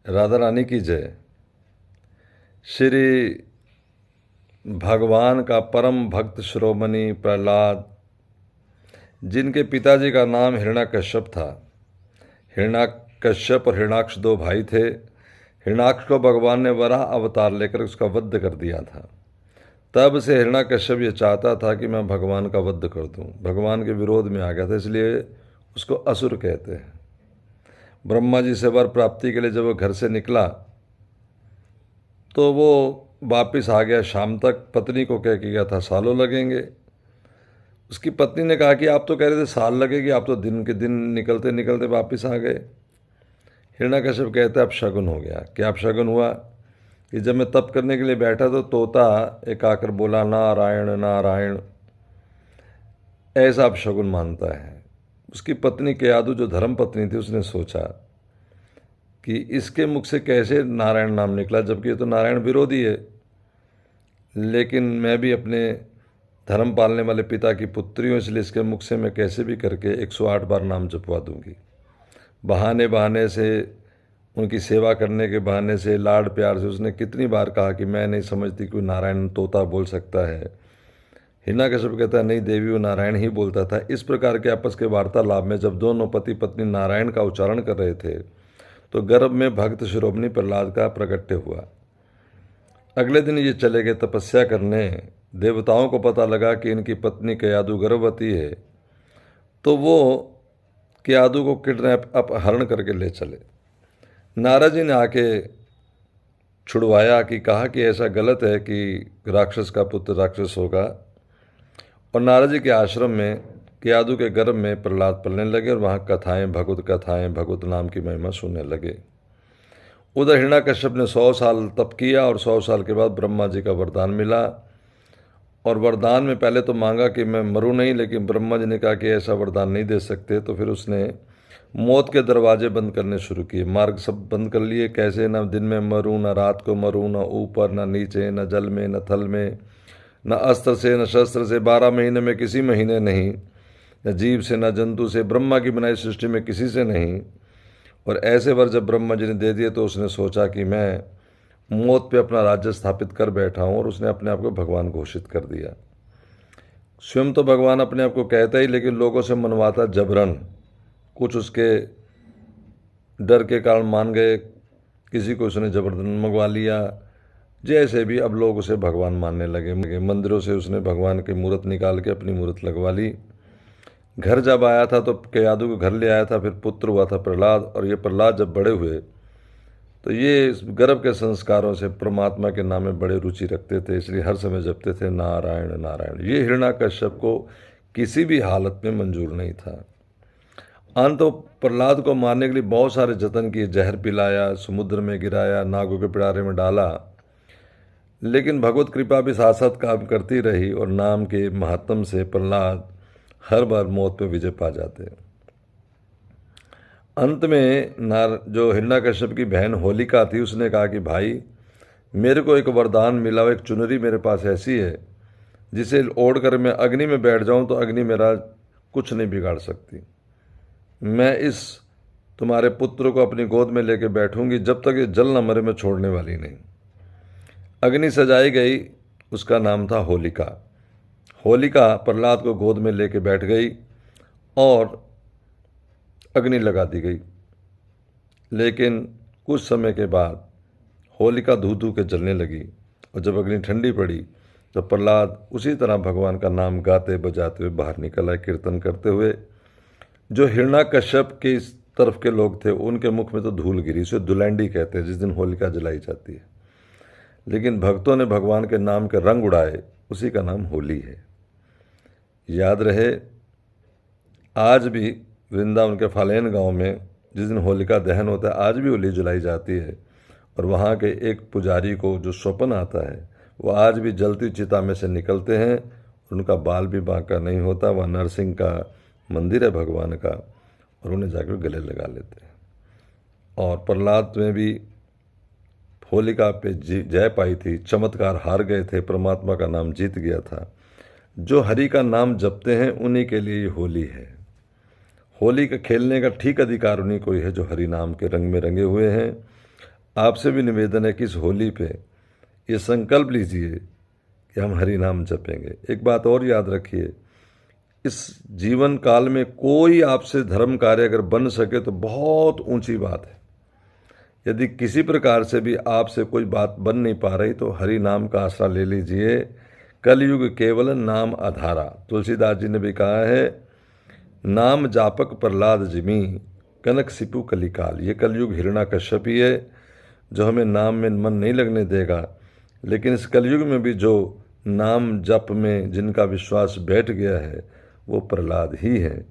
राधा रानी की जय। श्री भगवान का परम भक्त शिरोमणि प्रहलाद, जिनके पिताजी का नाम हिरण्यकश्यप था। हिरण्यकश्यप और हिरण्याक्ष दो भाई थे। हिरण्याक्ष को भगवान ने वराह अवतार लेकर उसका वध कर दिया था। तब से हिरण्याकश्यप ये चाहता था कि मैं भगवान का वध कर दूं। भगवान के विरोध में आ गया था, इसलिए उसको असुर कहते हैं। ब्रह्मा जी से वर प्राप्ति के लिए जब वो घर से निकला तो वो वापस आ गया। शाम तक पत्नी को कह के गया था सालों लगेंगे। उसकी पत्नी ने कहा कि आप तो कह रहे थे साल लगेगी, आप तो दिन के दिन निकलते निकलते वापस आ गए। हिरण्याकश्यप कहते अब शगुन हो गया। क्या अब शगुन हुआ कि जब मैं तप करने के लिए बैठा तो तोता एक आकर बोला नारायण नारायण, ऐसा अब शगुन मानता है। उसकी पत्नी केयादु जो धर्म पत्नी थी उसने सोचा कि इसके मुख से कैसे नारायण नाम निकला, जबकि ये तो नारायण विरोधी है। लेकिन मैं भी अपने धर्म पालने वाले पिता की पुत्री हूँ, इसलिए इसके मुख से मैं कैसे भी करके 108 बार नाम जपवा दूंगी। बहाने बहाने से, उनकी सेवा करने के बहाने से, लाड प्यार से उसने कितनी बार कहा कि मैं नहीं समझती कोई नारायण तोता बोल सकता है। हिरण्याकश्यप कहता है नहीं देवी, वो नारायण ही बोलता था। इस प्रकार के आपस के वार्तालाप में जब दोनों पति पत्नी नारायण का उच्चारण कर रहे थे तो गर्भ में भक्त शिरोमणि प्रहलाद का प्रकट्य हुआ। अगले दिन ये चले गए तपस्या करने। देवताओं को पता लगा कि इनकी पत्नी केयादु गर्भवती है, तो वो केयादु को किडनैप अपहरण करके ले चले। नारद जी ने आके छुड़वाया कि कहा कि ऐसा गलत है कि राक्षस का पुत्र राक्षस होगा। और नारद जी के आश्रम में केयादु के गर्भ में प्रहलाद पलने लगे और वहाँ कथाएं भगवत नाम की महिमा सुनने लगे। उधर हिरण्याकश्यप ने 100 साल तप किया और 100 साल के बाद ब्रह्मा जी का वरदान मिला। और वरदान में पहले तो मांगा कि मैं मरूं नहीं, लेकिन ब्रह्मा जी ने कहा कि ऐसा वरदान नहीं दे सकते। तो फिर उसने मौत के दरवाजे बंद करने शुरू किए, मार्ग सब बंद कर लिए। कैसे, न दिन में मरूं, न रात को मरूं, न ऊपर न नीचे, न जल में न थल में, न अस्त्र से न शस्त्र से, 12 महीने में किसी महीने नहीं, न जीव से न जंतु से, ब्रह्मा की बनाई सृष्टि में किसी से नहीं। और ऐसे वर जब ब्रह्मा जी ने दे दिए तो उसने सोचा कि मैं मौत पे अपना राज्य स्थापित कर बैठा हूँ, और उसने अपने आप को भगवान घोषित कर दिया। स्वयं तो भगवान अपने आप को कहता ही, लेकिन लोगों से मनवाता जबरन। कुछ उसके डर के कारण मान गए, किसी को उसने जबरदन मंगवा लिया। जैसे भी अब लोग उसे भगवान मानने लगे। मंदिरों से उसने भगवान की मूर्त निकाल के अपनी मूर्त लगवा ली। घर जब आया था तो केयादु को घर ले आया था, फिर पुत्र हुआ था प्रहलाद। और ये प्रहलाद जब बड़े हुए तो ये गर्भ के संस्कारों से परमात्मा के नाम में बड़े रुचि रखते थे, इसलिए हर समय जपते थे नारायण नारायण। ये हिरण्याकश्यप को किसी भी हालत में मंजूर नहीं था। अंत तो प्रहलाद को मारने के लिए बहुत सारे जतन किए, जहर पिलाया, समुद्र में गिराया, नागों के पिटारे में डाला, लेकिन भगवत कृपा भी साथ साथ काम करती रही। और नाम के महात्म से प्रहलाद हर बार मौत पर विजय पा जाते। अंत में जो हिरण्याकश्यप की बहन होलिका थी, उसने कहा कि भाई मेरे को एक वरदान मिला, एक चुनरी मेरे पास ऐसी है जिसे ओढ़ कर मैं अग्नि में बैठ जाऊं तो अग्नि मेरा कुछ नहीं बिगाड़ सकती। मैं इस तुम्हारे पुत्र को अपनी गोद में लेके बैठूंगी, जब तक ये जल न मरे मैं छोड़ने वाली नहीं। अग्नि सजाई गई, उसका नाम था होलिका। होलिका प्रहलाद को गोद में लेके बैठ गई और अग्नि लगा दी गई। लेकिन कुछ समय के बाद होलिका धू धू के जलने लगी, और जब अग्नि ठंडी पड़ी तो प्रहलाद उसी तरह भगवान का नाम गाते बजाते हुए बाहर निकल आए, कीर्तन करते हुए। जो हिरण्याकश्यप के इस तरफ के लोग थे उनके मुख में तो धूल गिरी, उसे दुलैंडी कहते हैं जिस दिन होलिका जलाई जाती है। लेकिन भक्तों ने भगवान के नाम के रंग उड़ाए, उसी का नाम होली है। याद रहे, आज भी वृंदावन के फालेन गांव में जिस दिन होलिका दहन होता है, आज भी होली जलाई जाती है। और वहाँ के एक पुजारी को जो स्वप्न आता है, वो आज भी जलती चिता में से निकलते हैं। उनका बाल भी बांका नहीं होता। वह नरसिंह का मंदिर है भगवान का, और उन्हें जाकर गले लगा लेते हैं। और प्रहलाद में भी होलिका पे जय पाई थी, चमत्कार हार गए थे, परमात्मा का नाम जीत गया था। जो हरि का नाम जपते हैं उन्हीं के लिए ये होली है। होली का खेलने का ठीक अधिकार उन्हीं को ही है जो हरि नाम के रंग में रंगे हुए हैं। आपसे भी निवेदन है कि इस होली पे ये संकल्प लीजिए कि हम हरि नाम जपेंगे। एक बात और याद रखिए, इस जीवन काल में कोई आपसे धर्म कार्य अगर बन सके तो बहुत ऊंची बात है। यदि किसी प्रकार से भी आपसे कोई बात बन नहीं पा रही तो हरि नाम का आसरा ले लीजिए। कलयुग केवल नाम आधारा। तुलसीदास जी ने भी कहा है, नाम जापक प्रहलाद जिमी, कनक सिपु कलिकाल। ये कलयुग हिरण्याकश्यप ही है जो हमें नाम में मन नहीं लगने देगा। लेकिन इस कलयुग में भी जो नाम जप में जिनका विश्वास बैठ गया है वो प्रहलाद ही है।